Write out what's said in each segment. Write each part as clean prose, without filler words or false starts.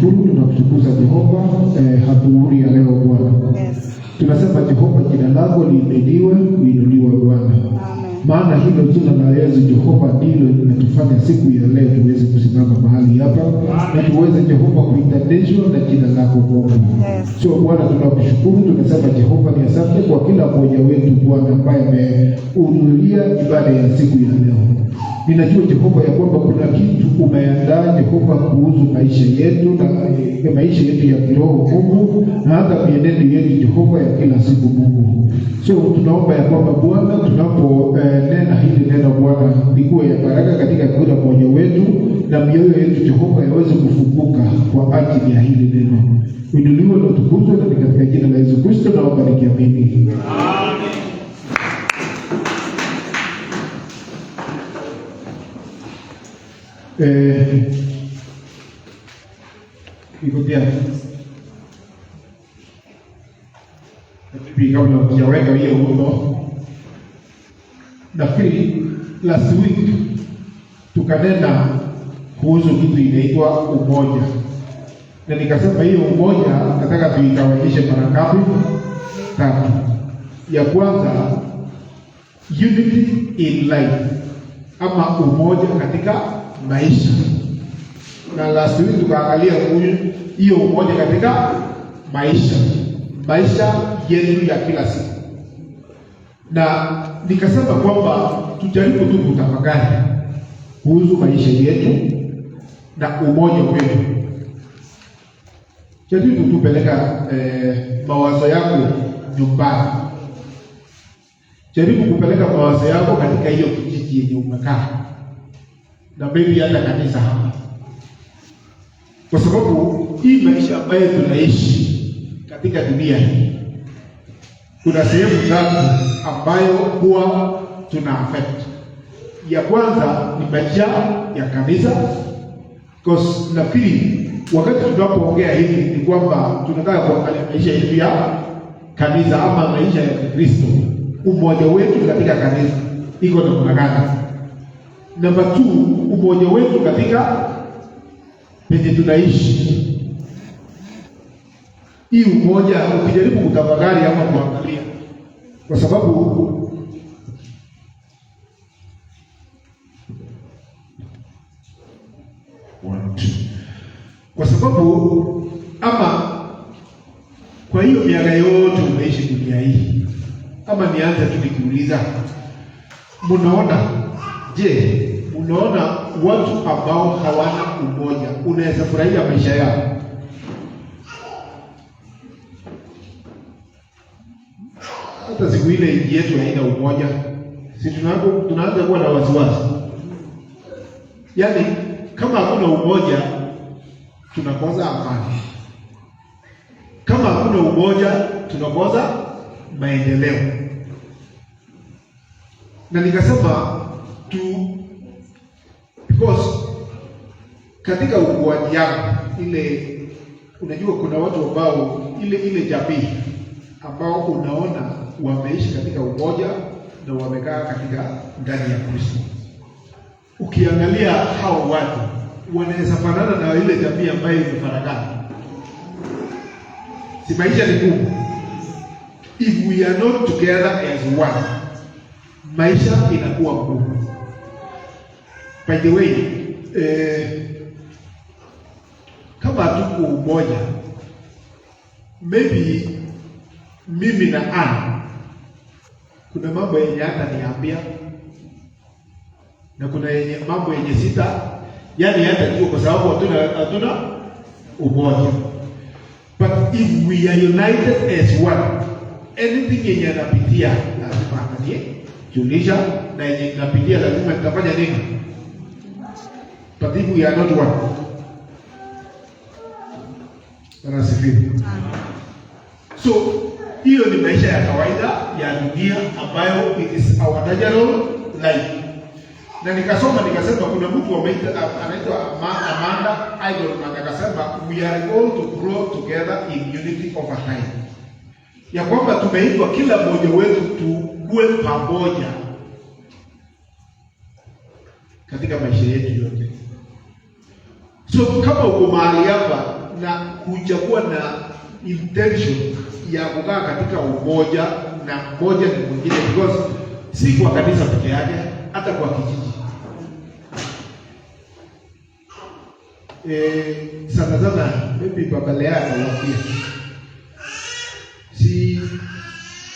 Tunakutukuza Jehova hadhuhuri ya leo Bwana. Tunasema Jehova, jina lako liinuliwe, uinuliwe Bwana. Maana hilo jina la Yesu Jehova ndilo linatufanya siku ya leo tuweze kusimama mahali hapa na tuweze Jehova kuitanishwa na jina lako Mungu. So Bwana, tunakushukuru, tunasema Jehova ni asante kwa kila mmoja wetu Bwana ambaye amehudhuria ibada ya siku ya leo. Ninajua Jehova ya kwamba kuna kitu umeandaa Jehova kuhusu maisha yetu na maisha yetu ya kiroho Mungu, na hata mienendo yetu Jehova ya kila siku Mungu. So tunaomba ya kwamba Bwana, tunaponena hili neno Bwana, likuwe ya baraka katika kila mmoja wetu, na mioyo yetu Jehova yaweze kufunguka kwa ajili ya hili neno. Uinuliwe na utukuzwe, na katika jina la Yesu Kristo naomba nikiamini. Ikutia nafikiri kabla hujaweka hiyo huko, nafikiri last week tukanena kuhusu kitu inaitwa umoja, na nikasema hiyo umoja nataka tuigawanyishe mara ngapi? Tatu. Ya kwanza, unity in life, ama umoja katika maisha. Na last week tukaangalia hiyo umoja katika maisha yetu ya kila siku, na nikasema kwamba tujaribu tu kutafakari kuhusu maisha yetu na umoja wetu. Jaribu tupeleka mawazo yako nyumbani, jaribu kupeleka mawazo yako katika hiyo kijiji yenye umekaa, na maybe hata kanisa hapa, kwa sababu hii maisha ambayo tunaishi katika dunia hii, kuna sehemu tatu ambayo huwa tuna affect. Ya kwanza ni maisha ya kanisa, because nafikiri wakati tunapoongea hivi ni kwamba tunataka kuangalia maisha yetu ya kanisa ama maisha ya Kristo. Umoja wetu katika kanisa iko namna gani? Number 2, umoja wetu katika penye tunaishi. Hii umoja ukijaribu kutafakari ama kuangalia, kwa sababu ama kwa hiyo miaka yote umeishi dunia hii, ama nianze tu nikiuliza, unaona watu ambao hawana umoja, unaweza furahia maisha yao? Hata siku ile nchi yetu haina umoja, si tunaanza kuwa na wasiwasi. Yaani kama hakuna umoja tunakosa amani, kama hakuna umoja tunakosa maendeleo. Na nikasema because katika ukuaji yako ile, unajua kuna watu ambao ile jamii ambao unaona wameishi katika umoja na wamekaa katika ndani ya Kristo. Ukiangalia hao watu wanaweza fanana na ile jamii ambayo imefaragana. Si maisha ni ngumu. If we are not together as one, maisha inakuwa ngumu. By the way, kama tuko umoja, maybe mimi na Ann kuna mambo yenye hata niambia na kuna mambo yenye sita, yani hata tuko kwa sababu hatuna umoja. But if we are united as one, anything yenye napitia lazima julisha, na yenye napitia lazima tutafanya nini? But if we are not one, anasifiwe. So hiyo ni maisha ya kawaida ya dunia ambayo it is our natural life. Na nikasoma nikasema kuna mtu anaitwa Amanda Idleman akasema we are all to grow together in unity over time. Ya kwamba tumeitwa kila mmoja wetu tukue pamoja katika maisha yetu yote. So kama uko mahali hapa na hujakuwa na intention ya kukaa katika umoja na mmoja ni mwingine, because si kwa kanisa peke yake, hata kwa kijiji. Sana maybe baba lea anawaambia, si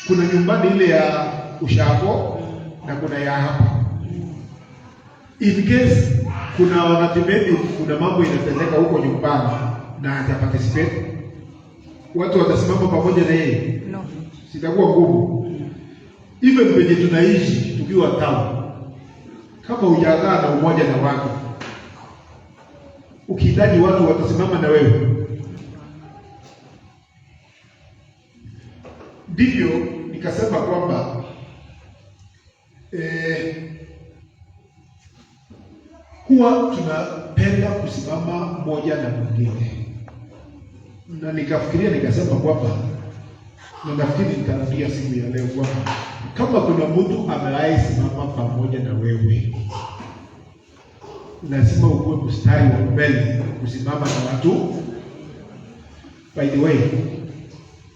kuna nyumbani ile ya ushago na kuna ya hapa. In case kuna wakati maybe kuna mambo inatendeka huko nyumbani na hata participate, watu watasimama pamoja na yeye? No. Sitakuwa ngumu. Even penye tunaishi tukiwa town, kama hujakaa na umoja na watu, ukihitaji watu watasimama na wewe. Ndivyo nikasema kwamba huwa tunapenda kusimama moja na mwingine, na nikafikiria nikasema kwamba, na nafikiri nitarudia siku ya leo kwamba kama kuna mtu amewahi simama pamoja na wewe, lazima ukuwe mstari wa mbele kusimama na watu. By the way,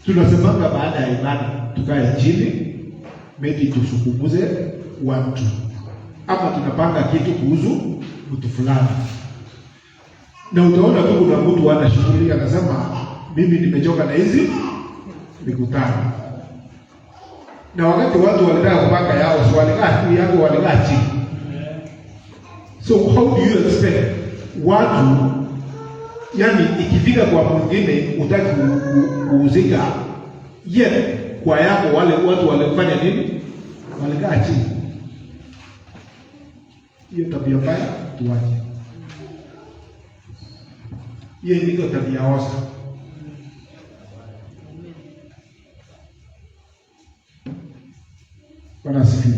tunasemanga baada ya ibada tukae chini, maybe tusukumuze watu, ama tunapanga kitu kuhusu mtu fulani, na utaona tu kuna mtu ana shughuli anasema mimi nimechoka na hizi mikutano. Na wakati watu walitaka kupanga yao, swali gani yako walikaa chini. So how do you expect watu, yani ikifika kwa mwingine utaki kuuzika, yeye kwa yako wale watu walifanya nini? Walikaa chini. Hiyo tabia mbaya tuache. Hiyo ndio tabia osa. Wanasifiwa.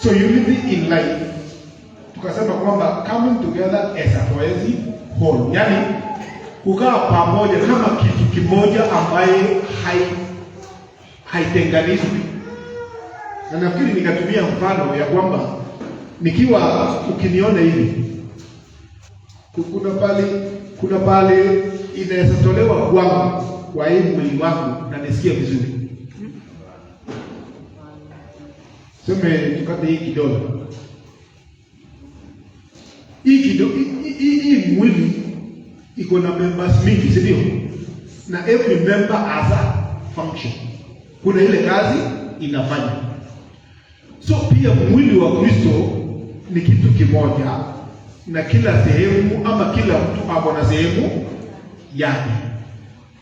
So unity in life, tukasema kwamba coming together as a cohesive whole, yani kukaa pamoja kama kitu kimoja ambaye haitenganishwi. Na nafikiri nikatumia mfano ya kwamba nikiwa ukiniona hivi, kuna pale inaweza tolewa kwangu kwa hii mwili wangu na nisikia vizuri. Sema tukate hii kidole. Hii mwili iko na members mingi, si ndio? Na every member has a function. Kuna ile kazi inafanya. So pia mwili wa Kristo ni kitu kimoja, na kila sehemu ama kila mtu ako na sehemu yake,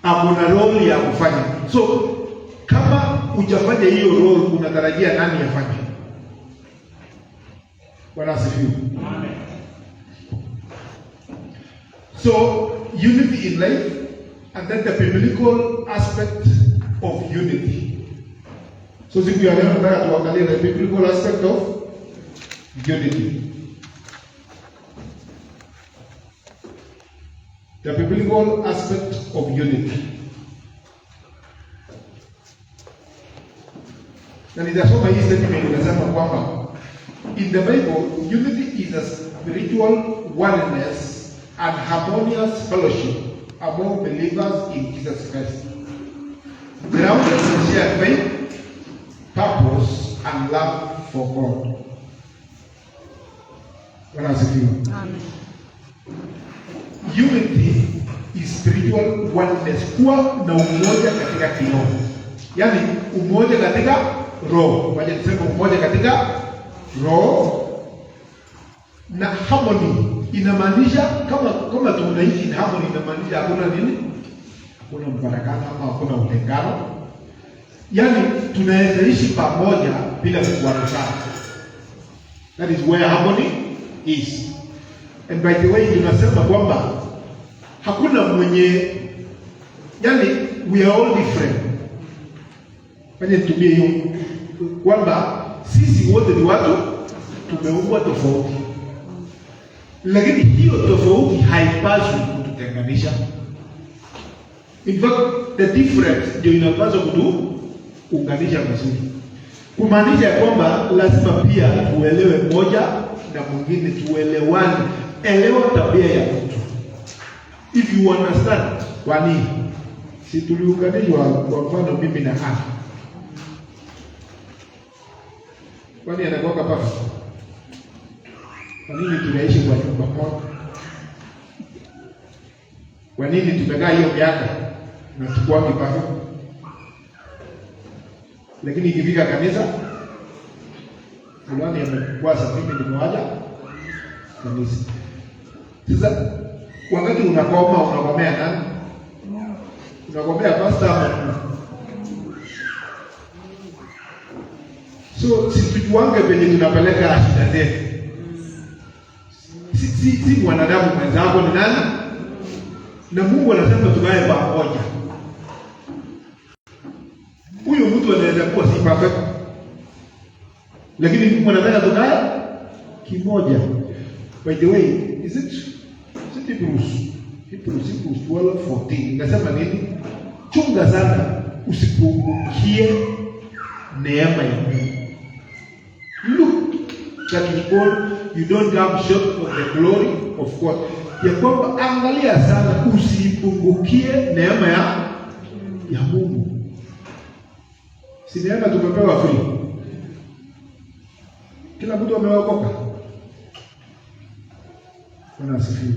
ako na role ya kufanya. So kama hujafanya hiyo role, unatarajia nani afanye? Bwana asifiwe. Amen. So unity in life, and then the biblical aspect of unity. So siku ya leo nataka tuangalie the biblical aspect of unity. The biblical aspect of unity. Na nitasoma hii statement inasema kwamba in the Bible, unity is a spiritual oneness and harmonious fellowship among believers in Jesus Christ, grounded in shared faith, purpose, and love for God. Wanasifiwa. Amen. Unity is spiritual oneness, kuwa na umoja katika kiroho, yaani umoja katika roho. Waje tuseme umoja katika roho. Na harmony inamaanisha kama tunaishi in harmony, inamaanisha hakuna nini, hakuna mfarakano ama hakuna utengano, yaani tunaweza ishi pamoja bila kuwaruzana. That is where harmony is. And by the way, tunasema kwamba hakuna mwenye, yani we are all different. Fanye tumie hiyo kwamba sisi wote ni watu tumeumbwa tofauti, lakini hiyo tofauti haipaswi kututenganisha. In fact, the difference ndio inapaswa kutuunganisha vizuri, kumaanisha kwamba lazima pia tuelewe moja na mwingine, tuelewane. Elewa tabia ya mtu. If you understand, kwa nini si tuliunganishwa? Kwa mfano mimi na Hana, kwani anakuwa paka? Kwa nini tunaishi kwa nyumba moja? Kwa nini tumekaa hiyo miaka na tukua mipaka? Lakini ikifika kanisa, fulani amekwaza, mimi nimewaja kanisa. Sasa wakati unakoma, unakomea nani? Unakomea pastor ama? So sisi tuange penye tunapeleka shida zetu. Si mwanadamu mwenzako ni nani? Na Mungu anasema tukae pamoja. Huyo mtu anaweza kuwa si perfect, lakini Mungu anataka tukae kimoja. By the way, is it Hebrews 12:14 inasema nini? Chunga sana usipungukie neema ya Mungu. Look that you don't come short of the glory of God. Ya kwamba angalia sana usipungukie neema ya Mungu. Si neema tumepewa free. Kila mtu ameokoka. Wanasifiwa.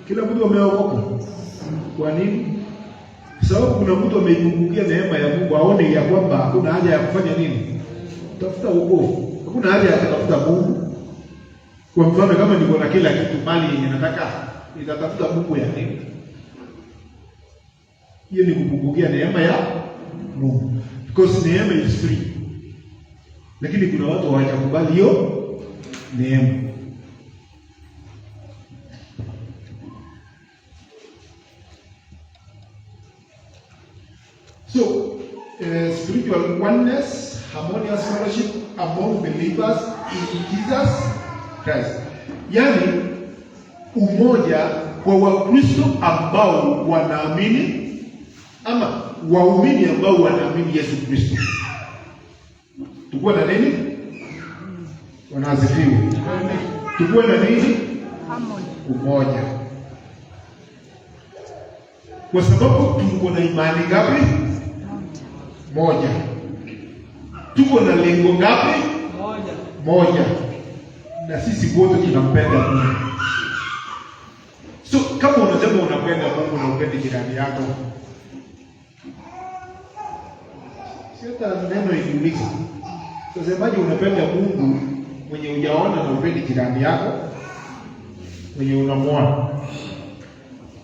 Kila mtu ameokoka. Kwa nini? Sababu kuna mtu ameipungukia neema ya Mungu, aone ya kwamba hakuna haja ya kufanya nini? Tafuta wokovu. Hakuna haja ya kutafuta Mungu. Kwa mfano kama niko na kila kitu mali yenye nataka, nitatafuta Mungu ya nini? Hiyo ni kupungukia neema ya Mungu. Because neema is free. Lakini kuna watu hawajakubali hiyo neema. So, spiritual oneness, harmonious fellowship among believers in Jesus Christ. Yaani umoja kwa Wakristo ambao wanaamini, ama waumini ambao wanaamini Yesu Kristo. Tukuwe na nini? Wanasifiwa. Tukuwe na nini? Umoja. Kwa sababu tuko na imani ngapi? Moja. Tuko na lengo ngapi? Moja. Na sisi wote tunampenda Mungu. So kama unasema unapenda Mungu na upende jirani yako, sio neno ikiuliza. Unasemaje unapenda Mungu mwenye hujaona na upende jirani yako mwenye unamwona?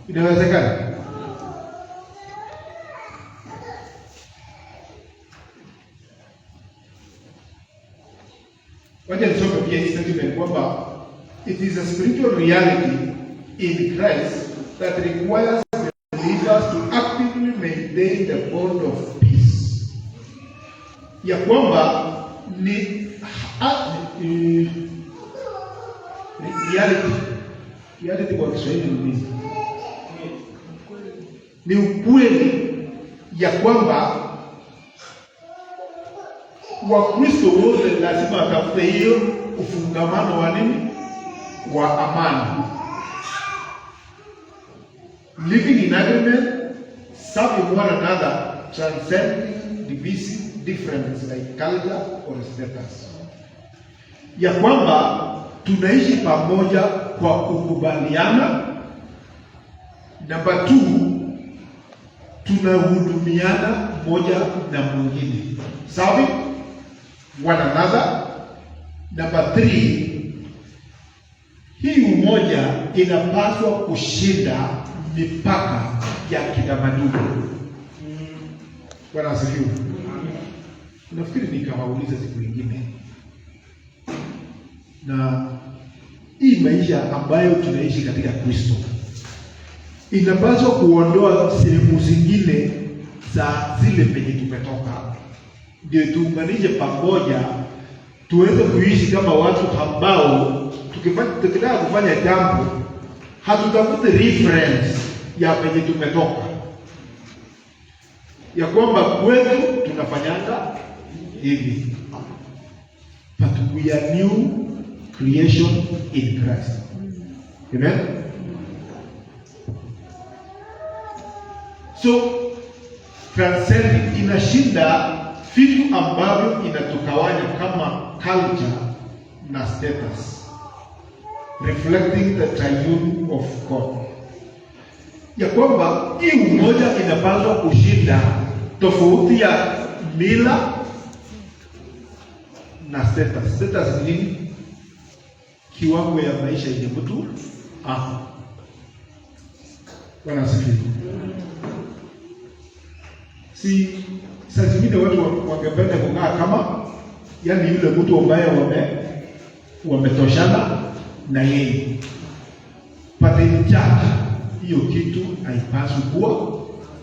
Inawezekana? Wacha nisome pia hii statement kwamba it is a spiritual reality in Christ that requires believers to actively maintain the bond of peace. Ya kwamba ni reality kwa Kiswahili ni ukweli ya kwamba Wakristo wote lazima watafute hiyo ufungamano wa nini? Wa amani. Living in agreement, serving one another, transcending divisive differences like culture or status. Ya kwamba tunaishi pamoja kwa kukubaliana. Number 2, tunahudumiana moja na mwingine, serving one another. Number 3, hii umoja inapaswa kushinda mipaka ya kitamaduni. Bwana asifiwe. Nafikiri nikawauliza siku nyingine, na hii maisha ambayo tunaishi katika Kristo inapaswa kuondoa sehemu zingine za zile penye tumetoka, ndio tuunganishe pamoja, tuweze kuishi kama watu ambao tukitaka kufanya jambo hatutafuti reference ya penye tumetoka, ya kwamba kwetu tunafanyanga hivi, but we are new creation in Christ. Amen. So transcending inashinda vitu ambavyo inatukawanya kama culture na status, reflecting the triune of God, ya kwamba hii umoja inapaswa kushinda tofauti ya mila na status. Status ni nini? Kiwango ya maisha yenye mtu Bwana asifiwe. Si saa zingine watu wangependa kukaa kama yani yule mtu ambaye wametoshana na yeye, but in church hiyo kitu haipaswi kuwa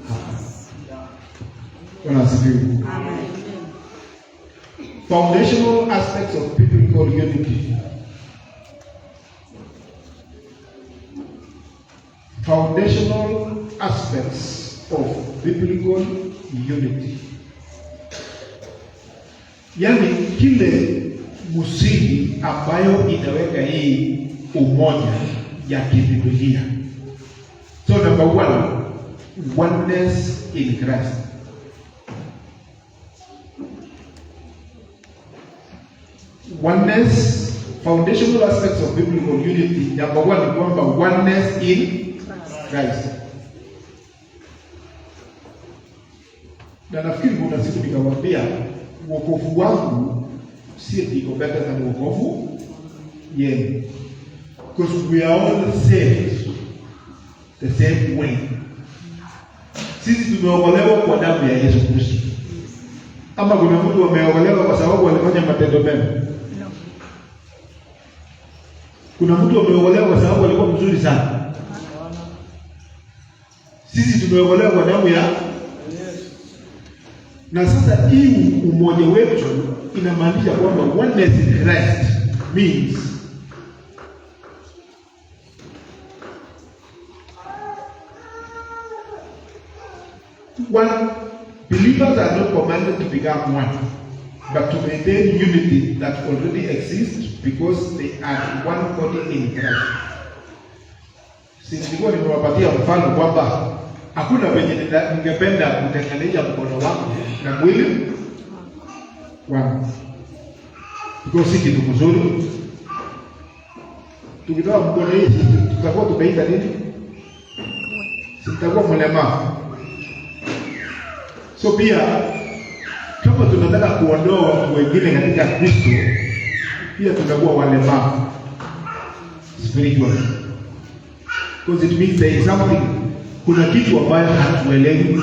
hapa. Bwana asifiwe. Foundational aspects of biblical unity. Foundational aspects of biblical unity. Yani kile msingi ambayo inaweka hii umoja ya kibiblia. So number 1, oneness in Christ. Oneness, foundational aspects of biblical unity. Number 1 ni kwamba oneness in Christ. Na nafikiri kuna siku nikawaambia wokovu wangu si iko better than wokovu yenu, because we are all saved the same way. Sisi tumeokolewa kwa damu ya Yesu Kristo. Ama kuna mtu ameokolewa kwa sababu alifanya matendo mema? No. Kuna mtu ameokolewa kwa sababu alikuwa mzuri sana? Sisi tumeokolewa kwa damu ya Yesu. Na sasa hii umoja wetu inamaanisha kwamba oneness in Christ means one, believers are not commanded to become one, but to maintain unity that already exists because they are one body in Christ. Nilikuwa nimewapatia mfano kwamba hakuna penye ningependa kutenganisha mkono wangu na mwili wangu, because si kitu mzuri. Tukitoa mkono hii tutakuwa tumeita nini? Sitakuwa mlemavu. So pia kama tunataka kuondoa watu wengine katika Kristo, pia tutakuwa walemavu spiritually, because it means there is something, kuna kitu ambayo hatuelewi.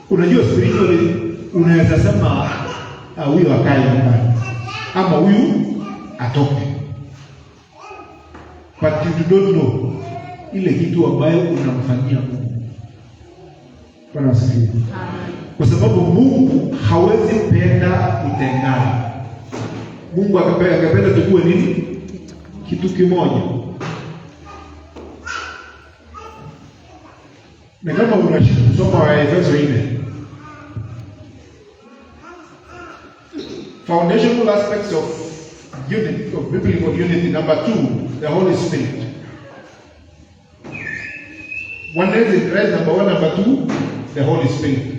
Unajua spiritually unaweza sema huyu akae nyumbani ama huyu atoke, but you don't know ile kitu ambayo unamfanyia Mungu. Bwana asifiwe. Kwa sababu Mungu hawezi penda kutengana. Mungu akapenda tukue nini? Kitu kimoja. Na kama unasoma Waefeso 4, foundational aspects of unity, of biblical unity. Number 2, the Holy Spirit. Oneness in Christ, number 1. Number 2, the Holy Spirit.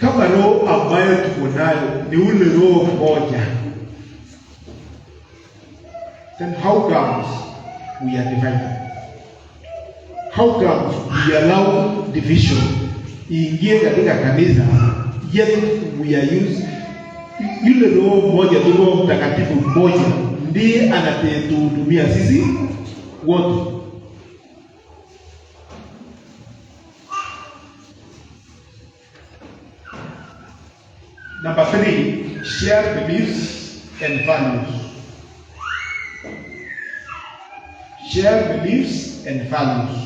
Kama roho ambayo tuko nayo ni ule roho mmoja. Then how comes we are divided? How comes we allow division iingie katika kanisa, yet we are used yule roho mmoja tu, Roho Mtakatifu mmoja ndiye anayetuhudumia sisi wote. Number 3, share beliefs and values. Share beliefs and values.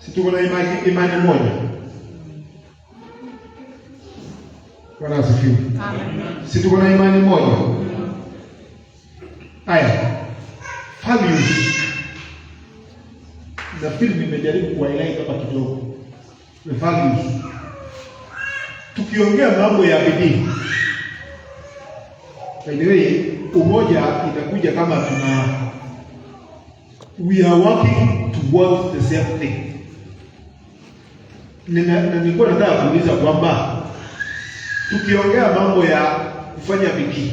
Si tuko na imani moja. Bwana asifiwe. Amen. Si tuko na imani moja. Haya. Values. Nafikiri nimejaribu kuwaeleza hapa kidogo. The values. Tukiongea mambo ya bidii. By the way, umoja inakuja kama we are working towards the same thing. Nilikuwa nataka kuuliza kwamba tukiongea mambo ya kufanya bidii,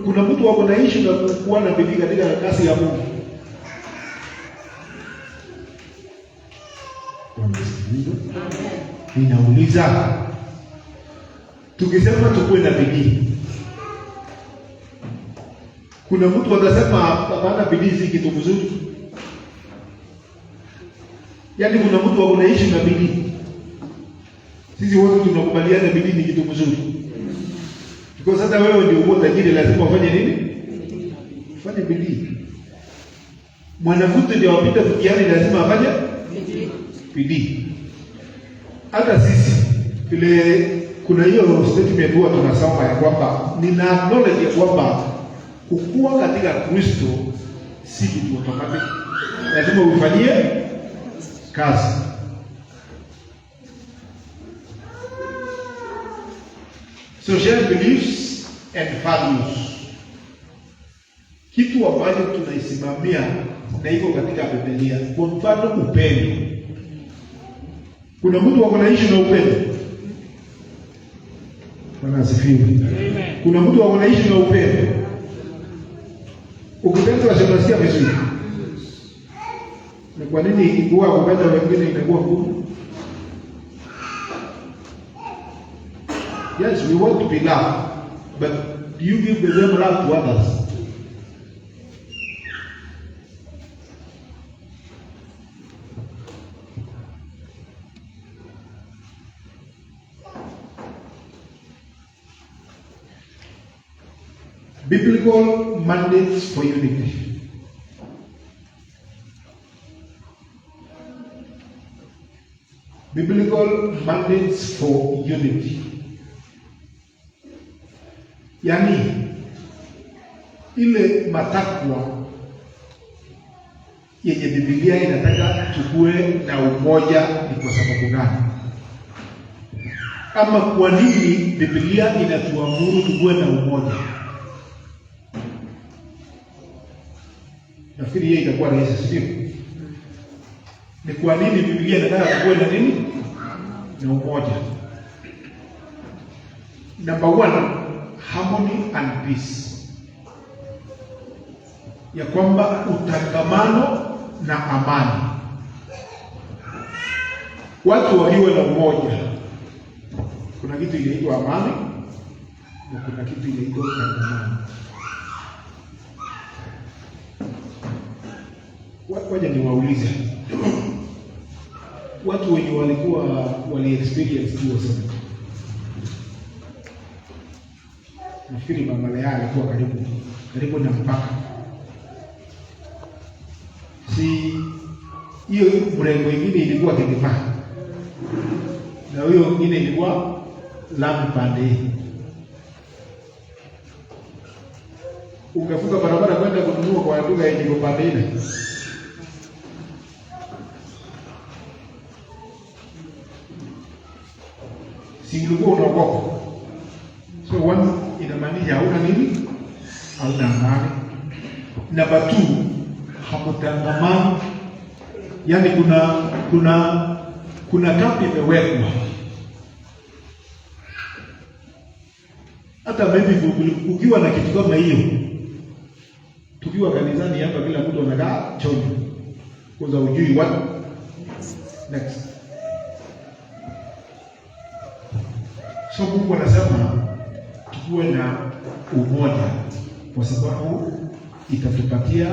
kuna mtu wako na issue na kuwa na bidii katika kazi ya Mungu? Ninauliza, tukisema tukuwe na bidii, kuna mtu atasema hapana, bidii si kitu mzuri? Yaani kuna mtu wako na issue na bidii? Sisi wote tunakubaliana bidii ni kitu mzuri. Because hata wewe ndio uko tajiri, lazima ufanye nini? Ufanye bidii. Mwanafunzi ndio wapita mtihani, lazima afanye bidii. Hata sisi vile kuna hiyo statement huwa tunasoma ya kwamba nina acknowledge ya kwamba kukua katika Kristo si kitu automatic, lazima ufanyie kazi. So share beliefs and values, kitu ambacho tunaisimamia na iko katika Biblia. Kwa mfano, upendo. Kuna mtu wako na issue na upendo? Bwana asifiwe. Amen. Kuna mtu wako na issue na upendo? Ukipenda unasikia vizuri. Ni kwa nini ikikuwa kupenda wengine inakuwa ngumu? Yes, we want to be loved, but do you give the same love to others? Biblical mandates for unity. Biblical mandates for unity. Yaani ile matakwa yenye Biblia inataka tukue na umoja ni kwa sababu gani? Ama kwa nini Biblia inatuamuru tukue na umoja? Nafikiri yeye itakuwa rahisi, sio? Ni kwa nini Biblia inataka tukue na nini? Na umoja. Number 1, harmony and peace. Ya kwamba utangamano na amani. Watu wakiwa na umoja, kuna kitu inaitwa amani na kuna kitu inaitwa utangamano. Waje niwaulize watu wenye walikuwa wali experience hiyo sana. Nafikiri mama yao alikuwa karibu na mpaka. Si hiyo mrengo mwingine ilikuwa Kigoma. Na huyo mwingine ilikuwa Lamu pande. Ukavuka barabara kwenda kununua kwa duka yenye pande ile. Si ulikuwa unaogopa. So one inamaanisha hauna nini? Hauna amani. Number 2, hamutangamani. Yaani kuna kambi imewekwa. Hata maybe ukiwa na kitu kama hiyo, tukiwa kanisani hapa, kila mtu anakaa chonjo, kwanza ujui what next. So Mungu anasema tukuwe na umoja, kwa sababu itatupatia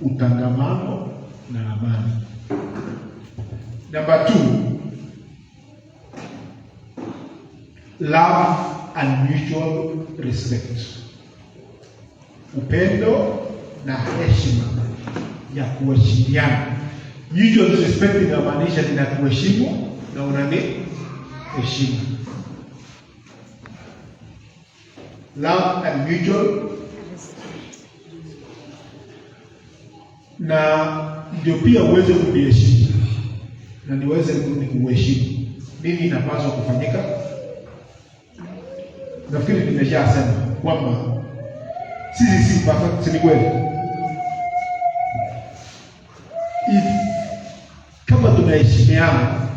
utangamano na amani. Number 2, love and mutual respect. Upendo na heshima ya kuheshimiana. Mutual respect inamaanisha ninakuheshimu na unaniheshimu. Love and mutual, na ndio pia uweze kuniheshimu na niweze kuheshimu. Nini inapaswa kufanyika? Nafikiri nimeshasema kwamba sisi si perfect, si kweli? Kama tunaheshimiana,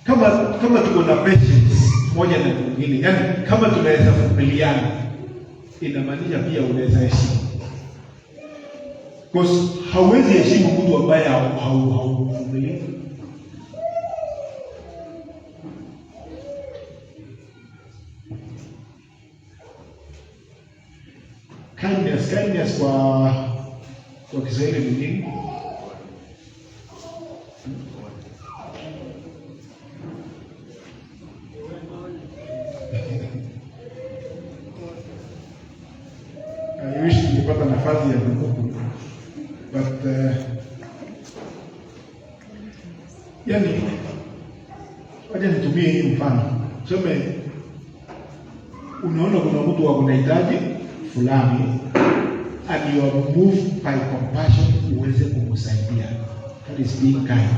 kama tuko na patience moja na mwingine, yani kama tunaweza kuvumiliana, inamaanisha pia unaweza heshimu. Because hauwezi heshimu mtu ambaye hauvumilii. Kindness kwa Kiswahili ni nini? I wish nilipata nafasi ya kukuku, but yani wacha nitumie hii mfano. Tuseme unaona kuna mtu anahitaji fulani, and you are moved by compassion, uweze kumsaidia. That is being kind.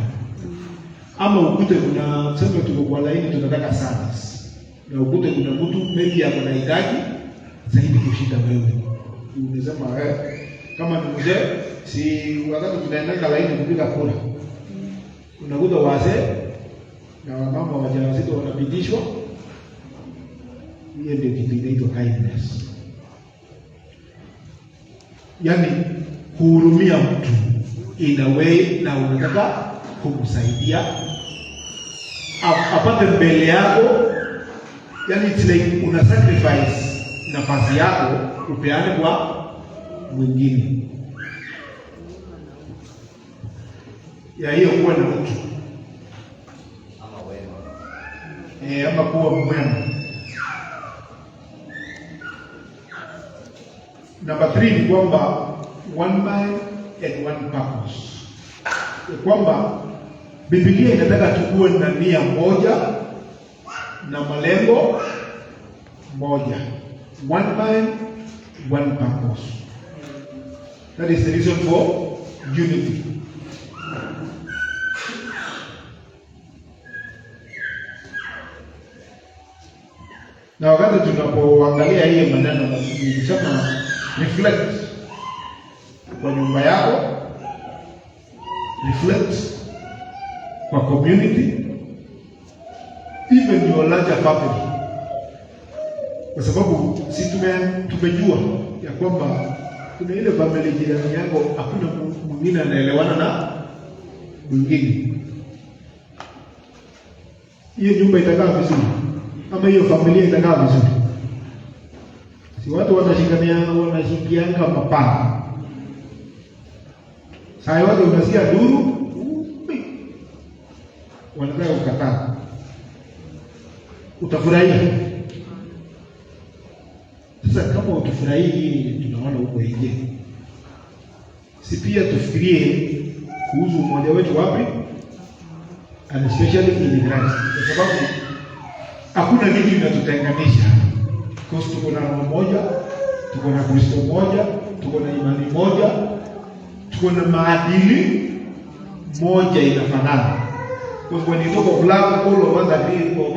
Ama ukute kuna sema tuko kwa laini tunataka service, na ukute kuna mtu maybe anahitaji zaidi kushinda wewe. Unasema kama ni mzee, si wakati tunaenda laini kupiga kura, unakuta wazee na wamama wajawazito wanapitishwa. Hiyo ndio kitu inaitwa kindness. Yani kuhurumia mtu in a way, na unataka kumsaidia apate mbele yako. Yani it's like una sacrifice nafasi yako upeane kwa mwingine. Ya hiyo kuwa na mtu ama kuwa mwema. Number 3 ni kwamba one mind and one purpose. Kwamba Biblia inataka tukue na nia moja na malengo moja. One mind, one purpose. That is the reason for unity. Na wakati tunapoangalia hii maneno, nilisema reflect kwa nyumba yako, reflect kwa community, even your larger family. Kwa sababu si tumejua ya kwamba kuna ile family jirani yako hakuna mwingine anaelewana na mwingine. Hiyo nyumba itakaa vizuri ama hiyo familia itakaa vizuri? Si watu wanashikianga mapanga. Sasa watu unasikia duru wanataka kukataa, utafurahia. Sasa kama utafurahia, tunaona huko nje, si pia tufikirie kuhusu umoja wetu wapi, and especially in Christ, kwa sababu hakuna kitu kinatutenganisha. Kwa sababu tuko na roho moja, tuko na Kristo moja, tuko na imani moja, tuko na maadili moja inafanana. Because when you talk of love, all of us agree for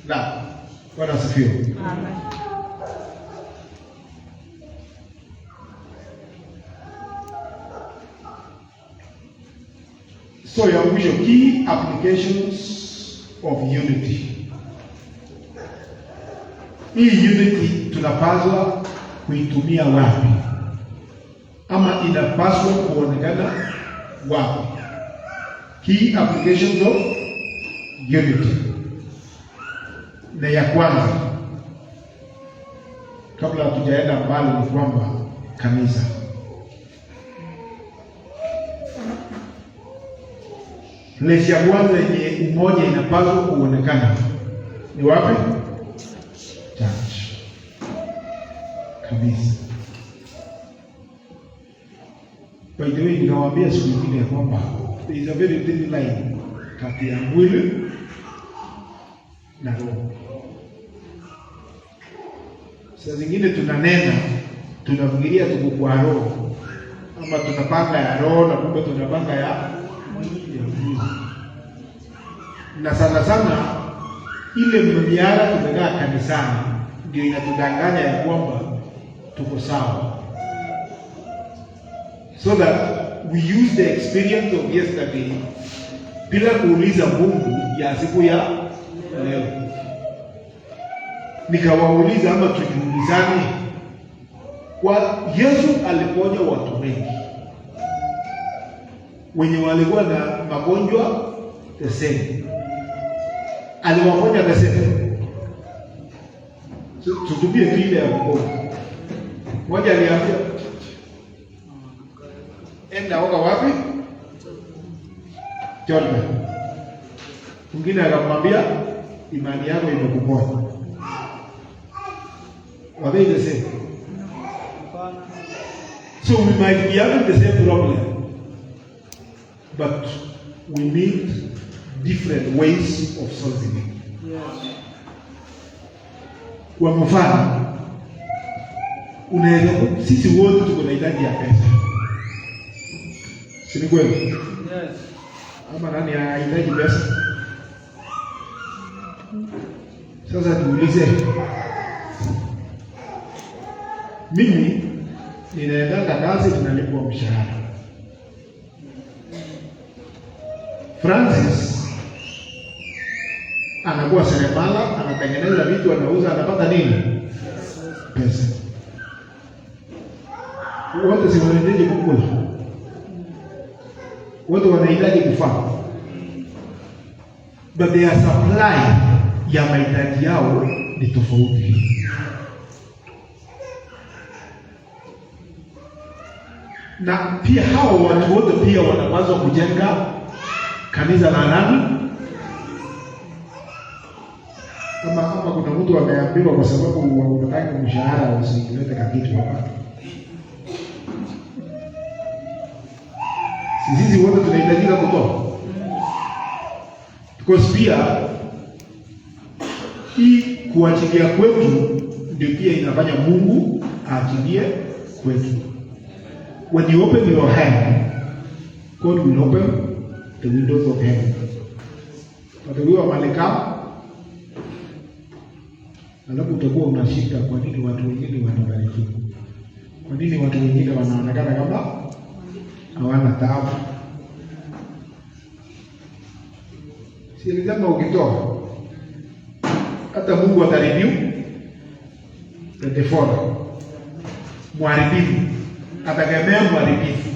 love. Bwana asifiwe. Amen. So ya mwisho, key applications of unity. Hii unity tunapaswa kuitumia wapi? Ama inapaswa kuonekana wapi? Key applications of unity. Na ya kwanza, kabla hatujaenda mbali, ni kwamba kanisa. Place ya kwanza yenye umoja inapaswa kuonekana ni wapi? Church. Kanisa. By the way, ninawaambia siku nyingine ya kwamba there is a very thin line kati ya mwili na roho. Saa zingine tunanena, tunafikiria tuko kwa roho, ama tunapanga ya roho na kumbe tunapanga ya mwili. Na sana sana ile mmiara tumekaa kanisani ndio inatudanganya ya kwamba tuko sawa, so that we use the experience of yesterday bila kuuliza Mungu ya siku ya leo. Nikawauliza ama tujiulizane, kwa Yesu aliponya watu wengi wenye walikuwa na magonjwa the same, aliwaponya the same. Tutumie vile ya mkono moja. Aliambia enda oga wapi? Jordan. Mwingine akamwambia imani yako imekuponya. Were they the same? So we might be having the same problem, but we need different ways of solving it. Yes. Kwa mfano, unaweza, sisi wote tuko na hitaji ya pesa. Si ni kweli? Yes. Ama nani anahitaji pesa? Sasa tuulize, mimi ninaenda kazi, ninalipwa mshahara. Francis anakuwa seremala, anatengeneza vitu, anauza, anapata nini? Pesa. Wote si wanahitaji kukula, wote wanahitaji kufaa, but their supply ya mahitaji yao ni tofauti. Na pia hao watu wote pia wanapaswa kujenga kanisa la nani? Kama kuna mtu ameambiwa kwa sababu unataka mshahara usilete kitu hapa. Sisi wote tunahitajika kutoa. Because pia hii kuachilia kwetu ndio pia inafanya Mungu aachilie kwetu. When you open your hand, God will open the windows of heaven. But wewe malika, alafu utakuwa unashika, kwa nini watu wengine wanabarikiwa? Kwa nini watu wengine wanaonekana kama hawana taabu? Si lazima ukitoa, hata Mungu ataribio the devourer, mharibifu atagemea mharibifu.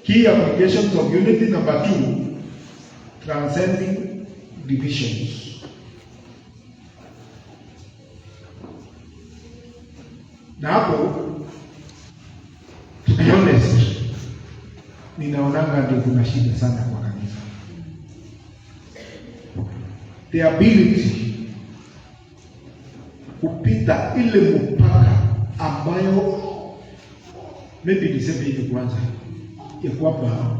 Key applications of unity. Number 2, transcending divisions. Na hapo, to be honest, ninaonanga ndio kuna shida sana kwa kanisa. The ability kupita ile mpaka ambayo maybe niseme hivi kwanza, ya kwamba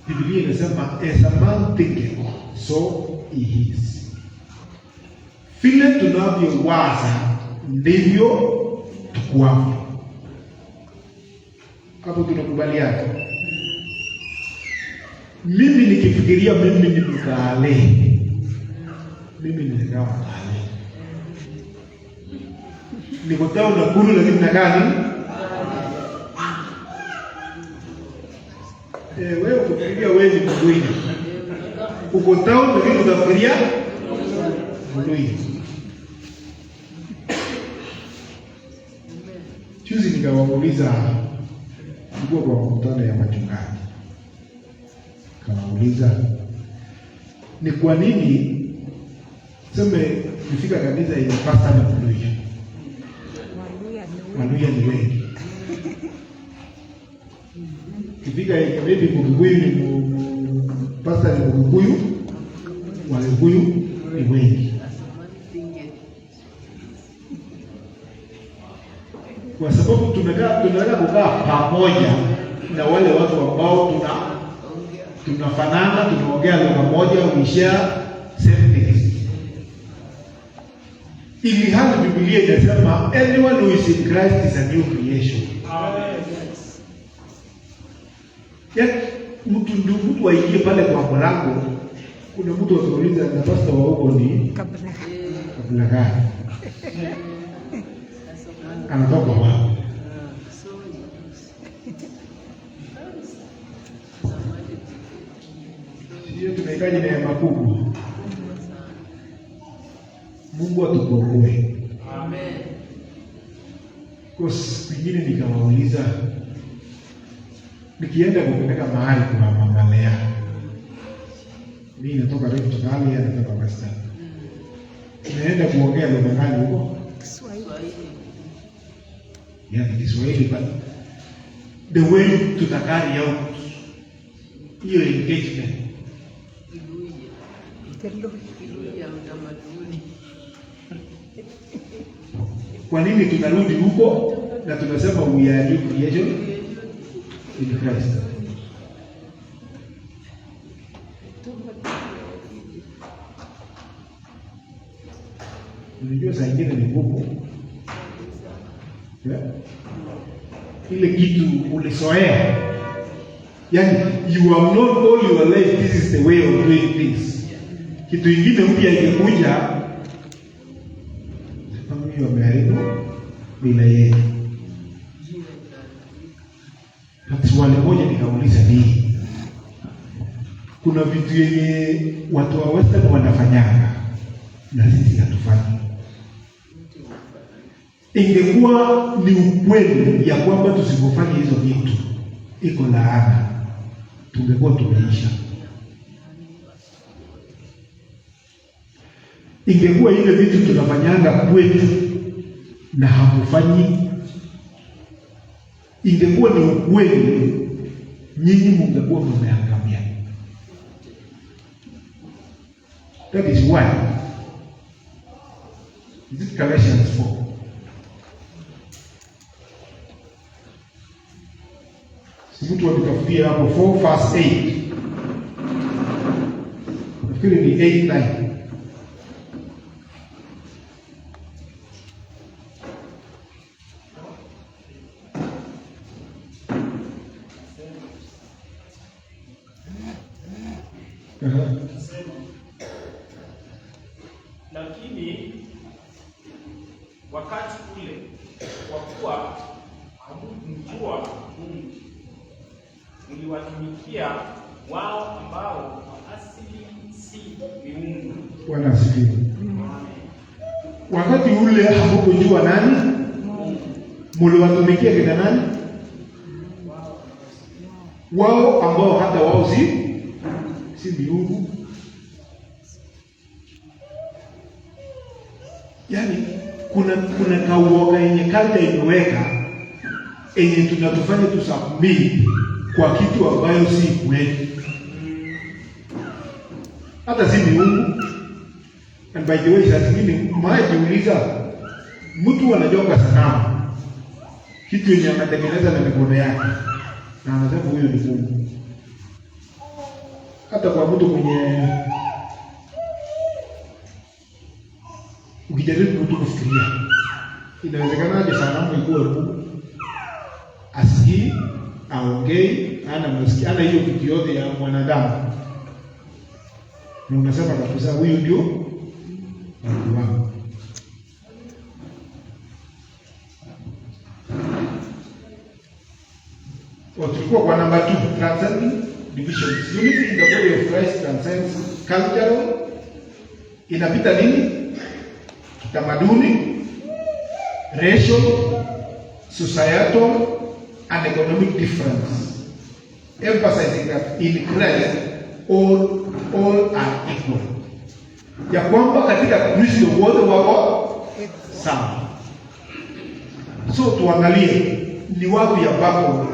Biblia inasema as a man thinketh, so he is. Vile tunavyowaza ndivyo tukuwavyo. Hapo tunakubaliana. Mimi nikifikiria mimi ni mkale, mimi ni kama kale, niko tao na kuru, lakini nakaa nini? Wewe ukifikiria wewe ni Mluhya. Uko town lakini unafikiria Mluhya. Juzi nikawauliza nilikuwa kwa mkutano ya machungaji. Kawauliza ni kwa nini nifika kanisa ile pastor na Mluhya. Waluhya ni wengi. Kifika maybe Mkikuyu ni pastor ni Mkikuyu, Waluhya ni wengi. Kwa sababu tunaweza kukaa pamoja na wale watu ambao tunafanana, tunaongea lugha moja, we share same things. Ili hali Biblia inasema anyone who is in Christ is a new creation. Amen. Mtu aingie pale kwa mlango, kuna mtu atauliza na pastor wa huko ni kabla gani? Anatoka wapi? Sio tunahitaji neema kubwa. Mungu atukomboe. Amen. Kwa pengine nikawauliza nikienda kupeleka mahali kwa mama Lea. Mimi natoka Rift Valley, natoka Western. Tunaenda kuongea lugha gani huko? Kiswahili. Yani Kiswahili, but the way tutakari out hiyo engagement. Kwa nini tunarudi huko na tunasema we are new creation in Christ? Unajua saa ingine ni ngumu. Ile kitu ulisoea. Yani you have known all your life this is the way of doing things. Kitu ingine mpya ikikuja wameharibu bila yeye. Swali moja nikauliza nini? Kuna vitu yenye watu wa Western wanafanyanga na sisi hatufanyi. Ingekuwa ni ukweli ya kwamba tusipofanya hizo vitu iko laana, tungekuwa tumeisha. Ingekuwa ile vitu tunafanyanga kwetu na hakufanyi, ingekuwa ni ukweli, nyinyi mungekuwa mmeangamia. That is why this is Galatians 4. Mtu alitafutia hapo 4 verse 8. Nafikiri ni 8-9. Lakini wakati ule kwa kuwa hamkumjua Mungu, mliwatumikia wao ambao kwa asili si miungu. Bwana asifiwe. Wakati ule hamkujua nani? Mliwatumikia kina nani? Wao ambao hata wao si miungu. Yani kuna kauoga yenye kalta imeweka yenye tunatufanya tusubmit kwa kitu ambayo si kweli, hata si miungu. And by the way, sasa mimi majiuliza, mtu anajonga sanamu kitu yenye anatengeneza na mikono yake na anasema huyo ni Mungu. Hata kwa mtu mwenye ukijaribu kufikiria, inawezekanaje sanamu ikuwe Mungu? Asikii, aongei, ana masikio, ana hiyo kitu yote ya mwanadamu, na unasema kabisa huyu ndio Mungu wangu. Tulikuwa kwa namba 2, transcending divisions. Unity in the body of Christ transcends cultural, inapita nini? Kitamaduni, racial, societal, and economic difference, emphasizing that in Christ all are equal, ya kwamba katika Kristo wote wako sawa. So tuangalie ni wapi ambapo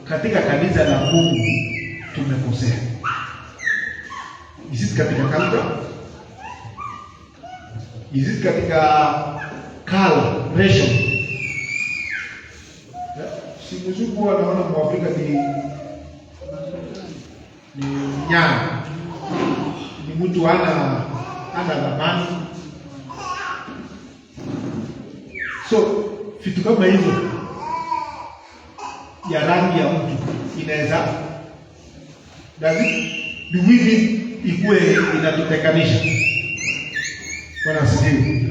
katika kanisa la Mungu tumekosea. Is it katika culture? Is it katika color, racial? Si mzungu wanaona Mwafrika ni nyani, ni mtu ana dhamani. So vitu kama hivyo ya rangi ya mtu inaweza duwili ikuwe inatutekanisha. Bwana asifiwe.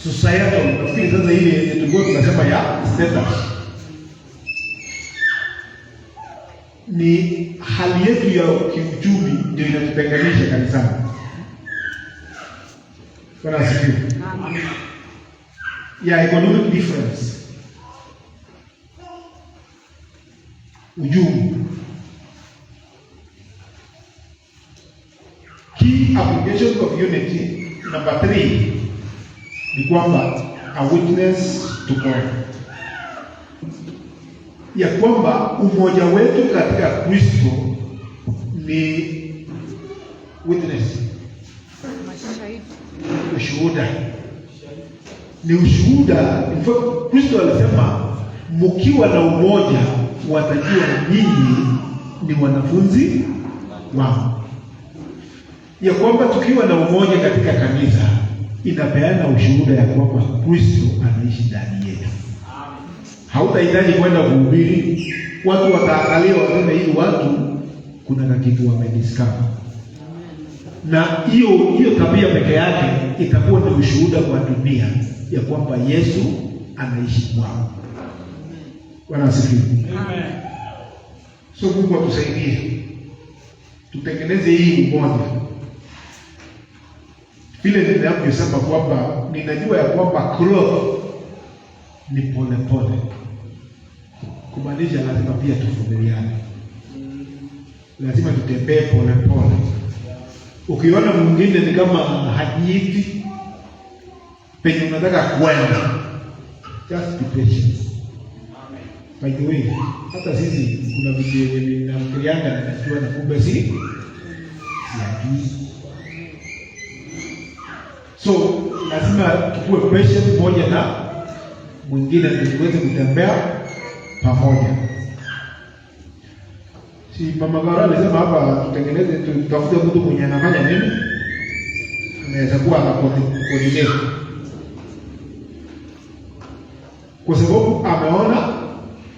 Societal, nafikiri sasa ile tulikuwa tunasema ya status ni hali yetu ya kiuchumi ndio inatutenganisha kanisani. Bwana asifiwe. Ya economic difference, ujumbe. Key applications of unity number 3 ni kwamba a witness to God, ya kwamba umoja wetu katika Kristo ni witness, ushuhuda, ni ushuhuda. In fact, Kristo alisema mkiwa na umoja watajua nyinyi ni wanafunzi wangu. Ya kwamba tukiwa na umoja katika kanisa inapeana ushuhuda ya kwamba Kristo anaishi ndani yetu. Hautahitaji kwenda kuhubiri, watu wataangalia waseme hii watu kuna kitu wamediscover. Na hiyo tabia peke yake itakuwa ni ushuhuda kwa dunia ya kwamba Yesu anaishi kwao. Bwana asifiwe. Amen. So Mungu atusaidie tutengeneze hii umoja. Vile ninavyosema kwamba ninajua ya kwamba growth ni pole pole, kumaanisha lazima pia tuvumiliane, lazima tutembee pole pole. Ukiona mwingine ni kama hajiti penye unataka kwenda, just be patient. By the way, hata sisi kuna vitu yenye ninafikirianga na najua na kumbe si siyajui. So lazima tukue patient moja na mwingine tuweze kutembea pamoja. Si Mama Gara alisema hapa tutengeneze, tutafute mtu mwenye anafanya nini? Anaweza kuwa anakoordinate. Kwa sababu ameona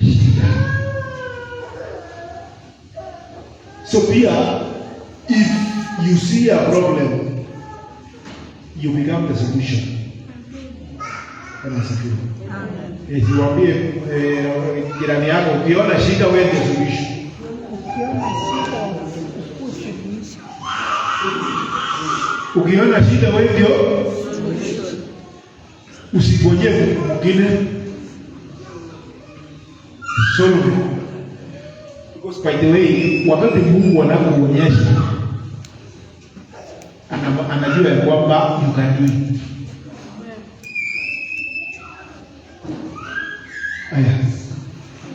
shida. So pia if you see a problem, you become the solution. Amen. Siwaambie jirani yako ukiona shida wewe ndio solution. Ukiona shida wewe ndio usigoje mwingine solve. Because by the way, wakati Mungu anapoonyesha anajua ya kwamba you can do it. Aya,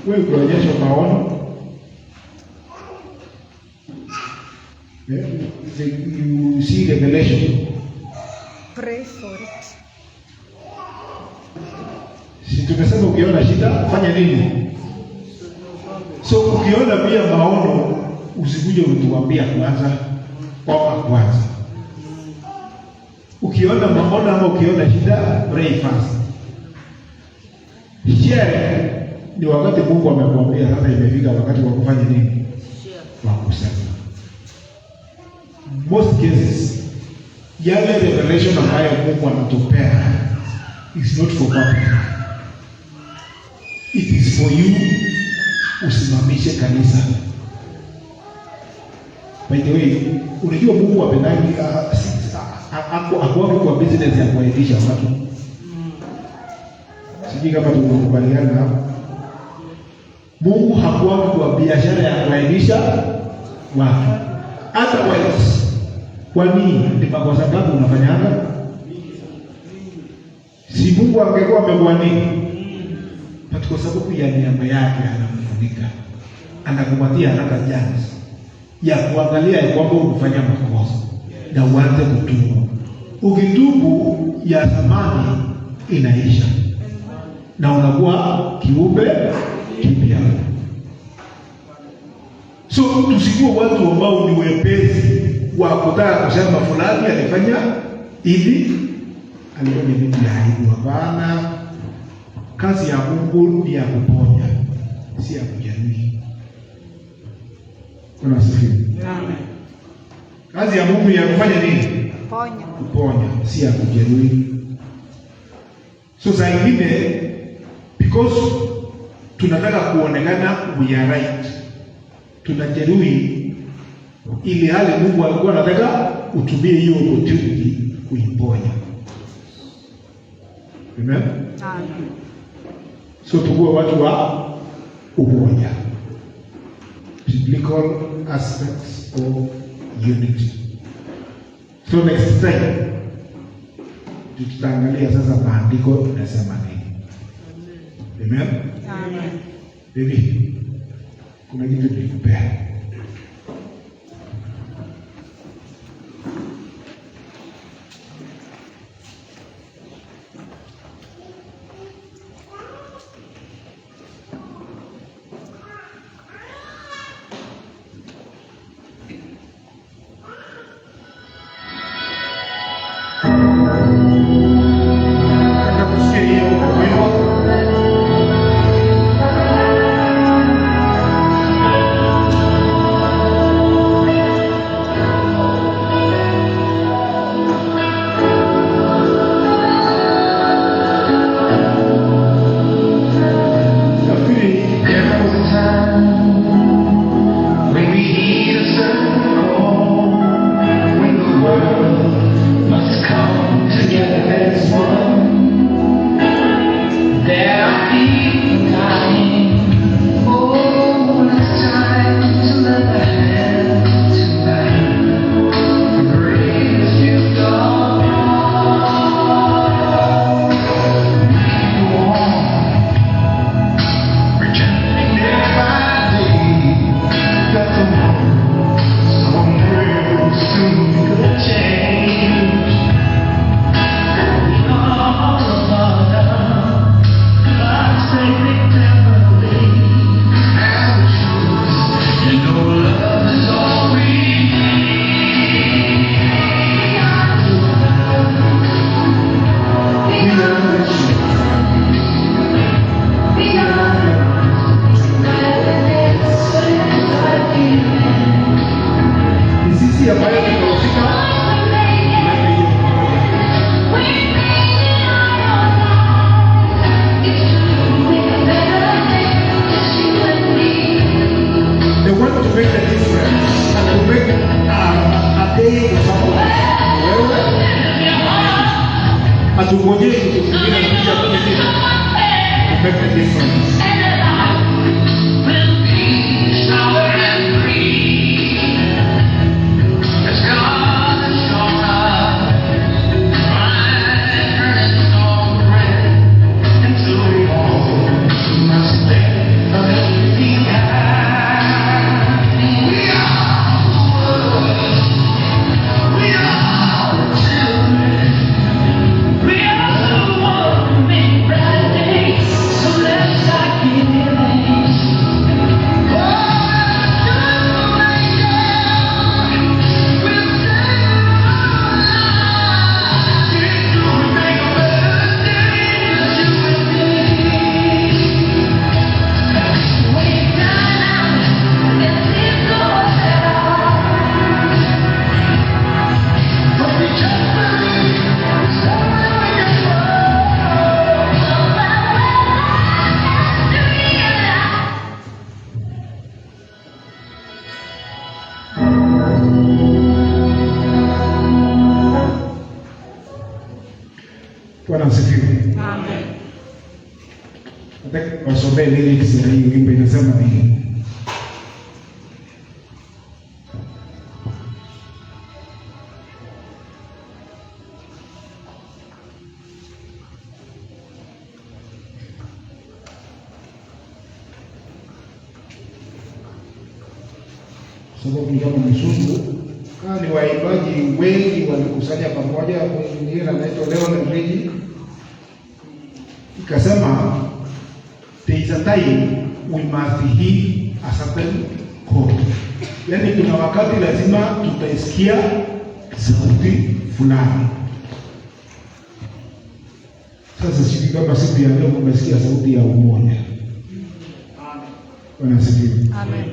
wewe kuonyesha maono, you see revelation, pray for it. Si tumesema ukiona shida fanya nini? So ukiona pia maono usikuje utuambia kwanza, kwanza. Ukiona maono ama ukiona shida, pray first. Share ni wakati Mungu amekwambia sasa imefika wakati wa kufanya nini? Wa kusema. Most cases yale revelation ambayo Mungu anatupea is not for public. It is for you usimamishe kanisa. By the way, unajua Mungu apendaji hakuwa kwa business ya kuaibisha watu. Sijui kama tunakubaliana hapo. Mungu hakuwa kwa biashara ya kuaibisha watu. Otherwise, kwa nini? Ni kwa sababu unafanyaga? Si Mungu angekuwa amekuamini. But kwa sababu ya neema yake anamfunika. Anakupatia haraka chance ya kuangalia ya kwamba umefanya makosa na uanze kutubu. Ukitubu ya zamani inaisha na unakuwa kiumbe kipya. So tusikuwe watu ambao ni wepesi wa kutaka kusema fulani alifanya hivi, alifanya vitu ya aibu. Hapana, kazi ya Mungu ni ya kuponya, si ya kujeruhi. Kuna sifiwe. Amen. Kazi ya Mungu ni ya kufanya nini? Kuponya. Kuponya, si ya kujeruhi. So zaingine, because tunataka kuonekana we are right, tunajeruhi, ili hali Mungu alikuwa anataka utumie hiyo opportunity kuiponya. Amen? Amen. So tukuwe watu wa umoja. Biblical aspects of unity. So next time tutaangalia sasa maandiko yanasema nini. Amen? Amen. Baby, kuna kitu nikupea. Atungojee kutufikia kuja kwenye make a difference. So let's start. Bwana asifiwe. Amen. Nataka wasomee lyrics ya hiyo wimbo, inasema hivi. Sababu kama mzungu ni waimbaji wengi walikusanya pamoja, mwingine anaitwa Leon Rigi, ikasema there is a time we must heed a certain call. Yaani kuna wakati lazima tutaisikia sauti fulani. Sasa sisi kama siku ya leo tumesikia sauti ya umoja. Amen. Wanasikia. Amen.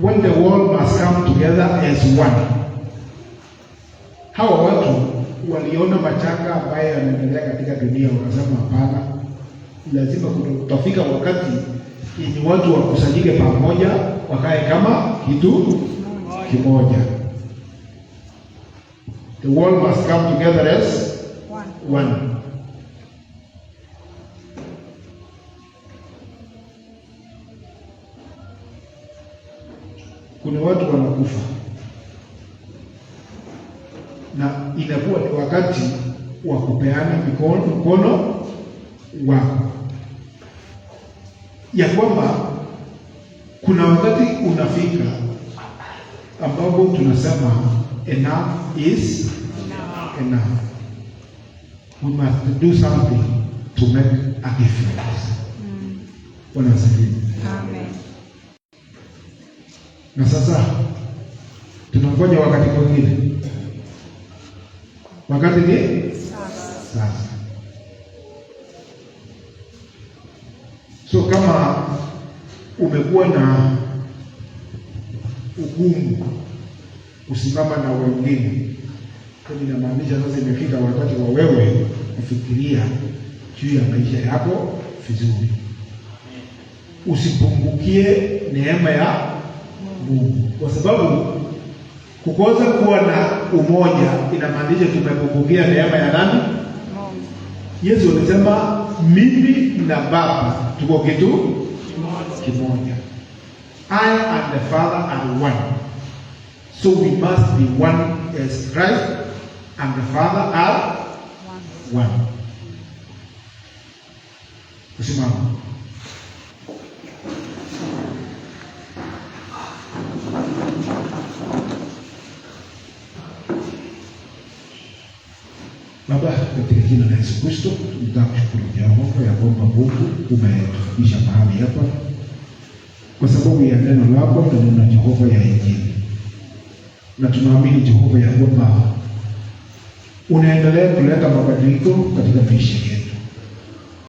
When the world must come together as one. Hawa watu waliona machanga ambayo yanaendelea katika dunia, wakasema hapana, lazima kutafika wakati ili watu wakusanyike pamoja, wakae kama kitu kimoja. The world must come together as one. Kuna watu wanakufa na inakuwa ni wakati wa kupeana mkono wako, ya kwamba kuna wakati unafika ambapo tunasema enough is enough. We must do something to make a difference. Wanasikia. Amen. Na sasa tunangoja wakati mwingine. Wakati ni sasa. So kama umekuwa na ugumu kusimama na wengine, kwa inamaanisha sasa imefika wakati wa wewe kufikiria juu ya maisha yako vizuri. Usipungukie neema ya Mungu, kwa sababu kukosa kuwa na umoja inamaanisha tumepungukia neema ya nani? Yesu alisema mimi na Baba tuko kitu kimoja. I and the Father are one. So we must be one as Christ and the Father are one. Kusimama. Baba, katika jina la Yesu Kristo, tunamshukuru Jehova ya kwamba Mungu umetufikisha mahali hapa kwa sababu ya neno lako na neno Jehova ya Injili. Na tunaamini Jehova ya kwamba unaendelea kuleta mabadiliko katika maisha yetu.